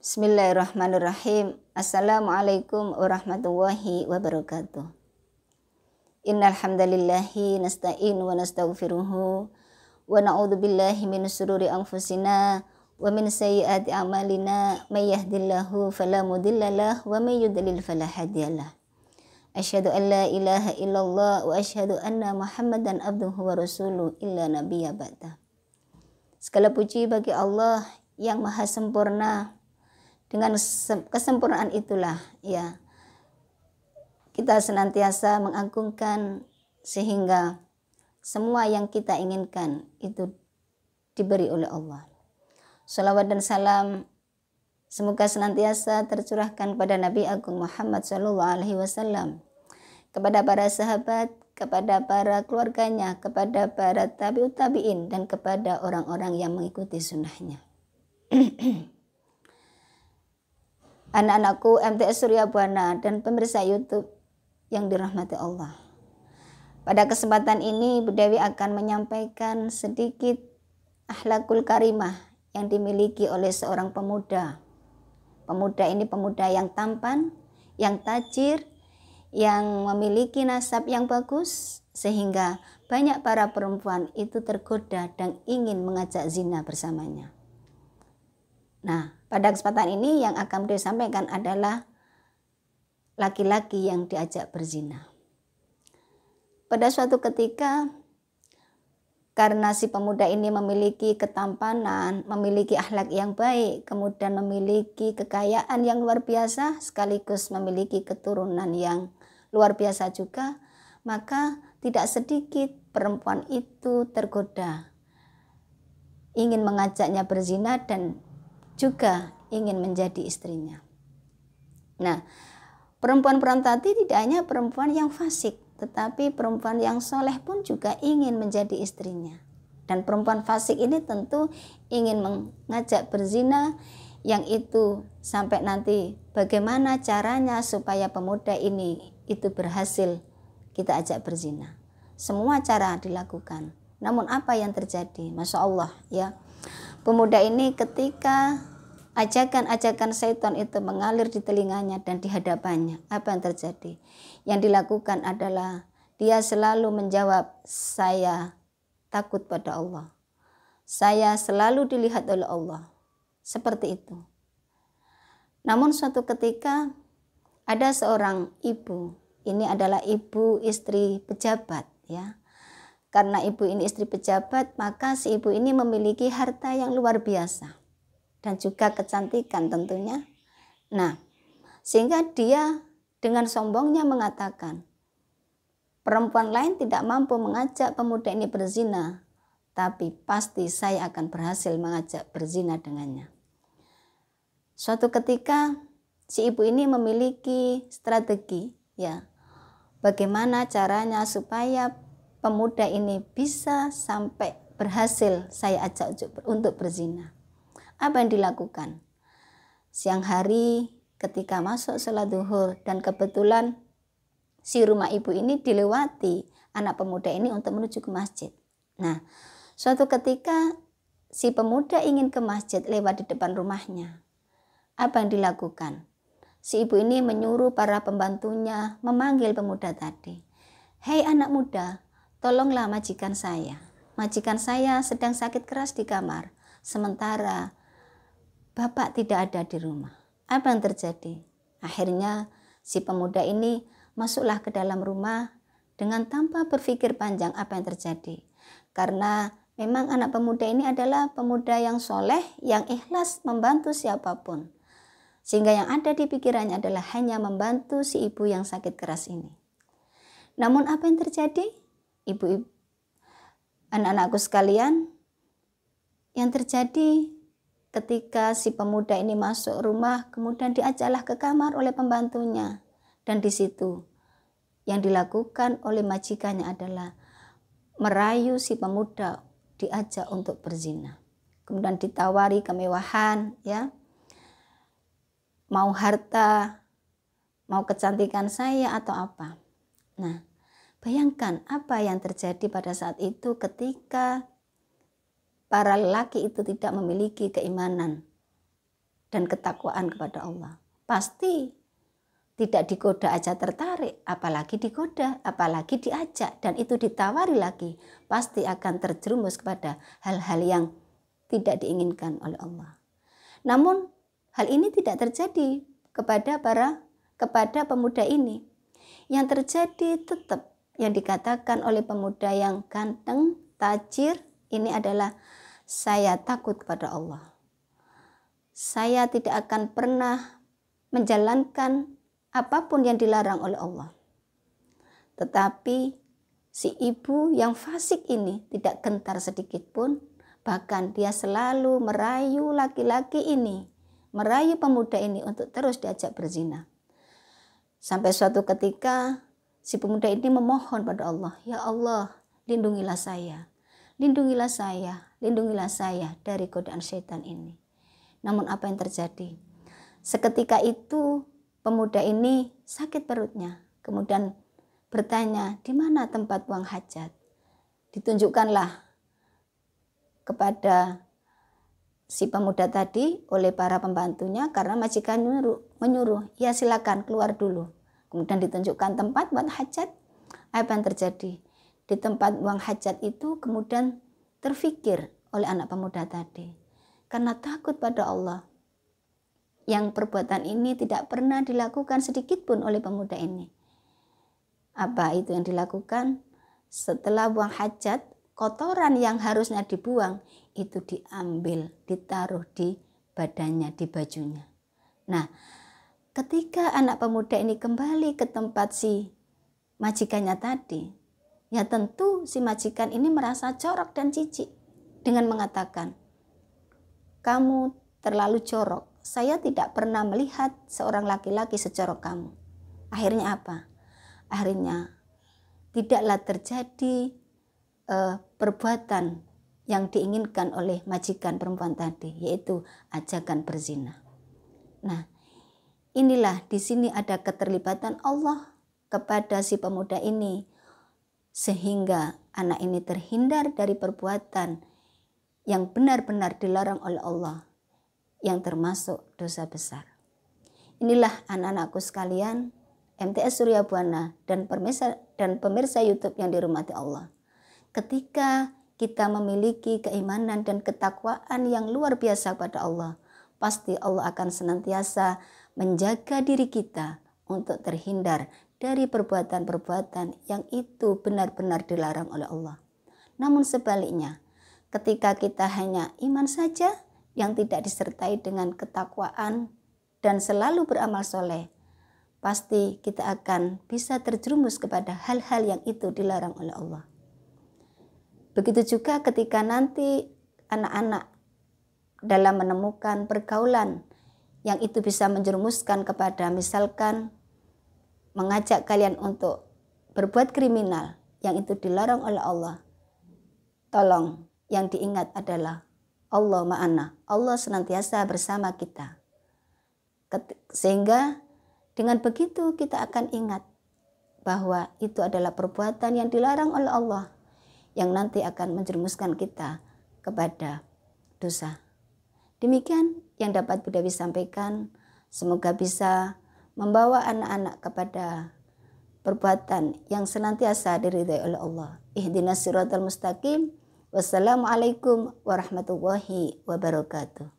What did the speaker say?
Bismillahirrahmanirrahim. Assalamualaikum warahmatullahi wabarakatuh. Innal hamdalillahi nasta'inu wa nastaghfiruhu wa na'udzu billahi min shururi anfusina wa min sayyiati a'malina may yahdihillahu fala mudhillalah wa may yudlil fala hadiyalah. Asyhadu an la ilaha illallah wa asyhadu anna Muhammadan abduhu wa rasuluhu illa nabiyya ba'da. Segala puji bagi Allah yang maha sempurna. Dengan kesempurnaan itulah ya kita senantiasa mengagungkan sehingga semua yang kita inginkan itu diberi oleh Allah. Shalawat dan salam semoga senantiasa tercurahkan pada Nabi Agung Muhammad SAW, kepada para sahabat, kepada para keluarganya, kepada para tabi'ut tabi'in, dan kepada orang-orang yang mengikuti sunnahnya. Anak-anakku MTS Surya Buana dan pemirsa YouTube yang dirahmati Allah. Pada kesempatan ini Bu Dewi akan menyampaikan sedikit akhlakul karimah yang dimiliki oleh seorang pemuda. Pemuda ini pemuda yang tampan, yang tajir, yang memiliki nasab yang bagus, sehingga banyak para perempuan itu tergoda dan ingin mengajak zina bersamanya. Nah, pada kesempatan ini yang akan disampaikan adalah laki-laki yang diajak berzina. Pada suatu ketika, karena si pemuda ini memiliki ketampanan, memiliki akhlak yang baik, kemudian memiliki kekayaan yang luar biasa, sekaligus memiliki keturunan yang luar biasa juga, maka tidak sedikit perempuan itu tergoda, ingin mengajaknya berzina dan juga ingin menjadi istrinya. Nah, perempuan-perempuan tadi tidak hanya perempuan yang fasik, tetapi perempuan yang soleh pun juga ingin menjadi istrinya. Dan perempuan fasik ini tentu ingin mengajak berzina, yang itu sampai nanti bagaimana caranya supaya pemuda ini itu berhasil kita ajak berzina. Semua cara dilakukan. Namun apa yang terjadi? Masya Allah ya. Pemuda ini ketika ajakan-ajakan syaitan itu mengalir di telinganya dan di hadapannya, apa yang terjadi? Yang dilakukan adalah dia selalu menjawab, saya takut pada Allah. Saya selalu dilihat oleh Allah. Seperti itu. Namun suatu ketika ada seorang ibu, ini adalah ibu istri pejabat ya. Karena ibu ini istri pejabat, maka si ibu ini memiliki harta yang luar biasa dan juga kecantikan tentunya. Nah, sehingga dia dengan sombongnya mengatakan, perempuan lain tidak mampu mengajak pemuda ini berzina, tapi pasti saya akan berhasil mengajak berzina dengannya. Suatu ketika si ibu ini memiliki strategi ya, bagaimana caranya supaya pemuda ini bisa sampai berhasil saya ajak untuk berzina. Apa yang dilakukan? Siang hari ketika masuk sholat zuhur dan kebetulan si rumah ibu ini dilewati anak pemuda ini untuk menuju ke masjid. Nah, suatu ketika si pemuda ingin ke masjid lewat di depan rumahnya. Apa yang dilakukan? Si ibu ini menyuruh para pembantunya memanggil pemuda tadi. Hei anak muda, tolonglah majikan saya. Majikan saya sedang sakit keras di kamar, sementara bapak tidak ada di rumah. Apa yang terjadi? Akhirnya si pemuda ini masuklah ke dalam rumah dengan tanpa berpikir panjang apa yang terjadi. Karena memang anak pemuda ini adalah pemuda yang soleh, yang ikhlas membantu siapapun. Sehingga yang ada di pikirannya adalah hanya membantu si ibu yang sakit keras ini. Namun apa yang terjadi? Ibu-ibu, anak-anakku sekalian, yang terjadi ketika si pemuda ini masuk rumah, kemudian diajaklah ke kamar oleh pembantunya. Dan di situ yang dilakukan oleh majikannya adalah merayu si pemuda diajak untuk berzina. Kemudian ditawari kemewahan, ya, mau harta, mau kecantikan saya atau apa. Nah, bayangkan apa yang terjadi pada saat itu ketika para lelaki itu tidak memiliki keimanan. dan ketakwaan kepada Allah. Pasti tidak digoda aja tertarik, apalagi digoda, apalagi diajak, dan itu ditawari lagi, pasti akan terjerumus kepada hal-hal yang tidak diinginkan oleh Allah. Namun hal ini tidak terjadi kepada pemuda ini. Yang terjadi tetap yang dikatakan oleh pemuda yang ganteng, tajir, ini adalah saya takut kepada Allah. Saya tidak akan pernah menjalankan apapun yang dilarang oleh Allah. Tetapi si ibu yang fasik ini tidak gentar sedikit pun, bahkan dia selalu merayu laki-laki ini, merayu pemuda ini untuk terus diajak berzina. Sampai suatu ketika si pemuda ini memohon pada Allah, ya Allah, lindungilah saya, lindungilah saya, lindungilah saya dari godaan syaitan ini. Namun apa yang terjadi? Seketika itu pemuda ini sakit perutnya, kemudian bertanya, di mana tempat buang hajat? Ditunjukkanlah kepada si pemuda tadi oleh para pembantunya karena majikan menyuruh, ya silakan keluar dulu. Kemudian ditunjukkan tempat buang hajat. Apa yang terjadi? Di tempat buang hajat itu kemudian terfikir oleh anak pemuda tadi, karena takut pada Allah, yang perbuatan ini tidak pernah dilakukan sedikit pun oleh pemuda ini. Apa itu yang dilakukan? Setelah buang hajat, kotoran yang harusnya dibuang itu diambil, ditaruh di badannya, di bajunya. Nah, ketika anak pemuda ini kembali ke tempat si majikannya tadi, ya tentu si majikan ini merasa jorok dan jijik dengan mengatakan, kamu terlalu jorok. Saya tidak pernah melihat seorang laki-laki sejorok kamu. Akhirnya apa? Akhirnya tidaklah terjadi perbuatan yang diinginkan oleh majikan perempuan tadi, yaitu ajakan berzina. Nah, inilah di sini ada keterlibatan Allah kepada si pemuda ini, sehingga anak ini terhindar dari perbuatan yang benar-benar dilarang oleh Allah, yang termasuk dosa besar. Inilah anak-anakku sekalian, MTS Surya Buana dan pemirsa YouTube yang dirahmati Allah. Ketika kita memiliki keimanan dan ketakwaan yang luar biasa pada Allah, pasti Allah akan senantiasa menjaga diri kita untuk terhindar dari perbuatan-perbuatan yang itu benar-benar dilarang oleh Allah. Namun sebaliknya, ketika kita hanya iman saja yang tidak disertai dengan ketakwaan dan selalu beramal soleh, pasti kita akan bisa terjerumus kepada hal-hal yang itu dilarang oleh Allah. Begitu juga ketika nanti anak-anak dalam menemukan pergaulan yang itu bisa menjerumuskan kepada misalkan mengajak kalian untuk berbuat kriminal yang itu dilarang oleh Allah. Tolong yang diingat adalah Allah ma'ana, Allah senantiasa bersama kita. Sehingga dengan begitu kita akan ingat bahwa itu adalah perbuatan yang dilarang oleh Allah, yang nanti akan menjerumuskan kita kepada dosa. Demikian yang dapat Bunda Dewi sampaikan. Semoga bisa membawa anak-anak kepada perbuatan yang senantiasa diridhai oleh Allah. Ihdinas siratal mustaqim. Wassalamualaikum warahmatullahi wabarakatuh.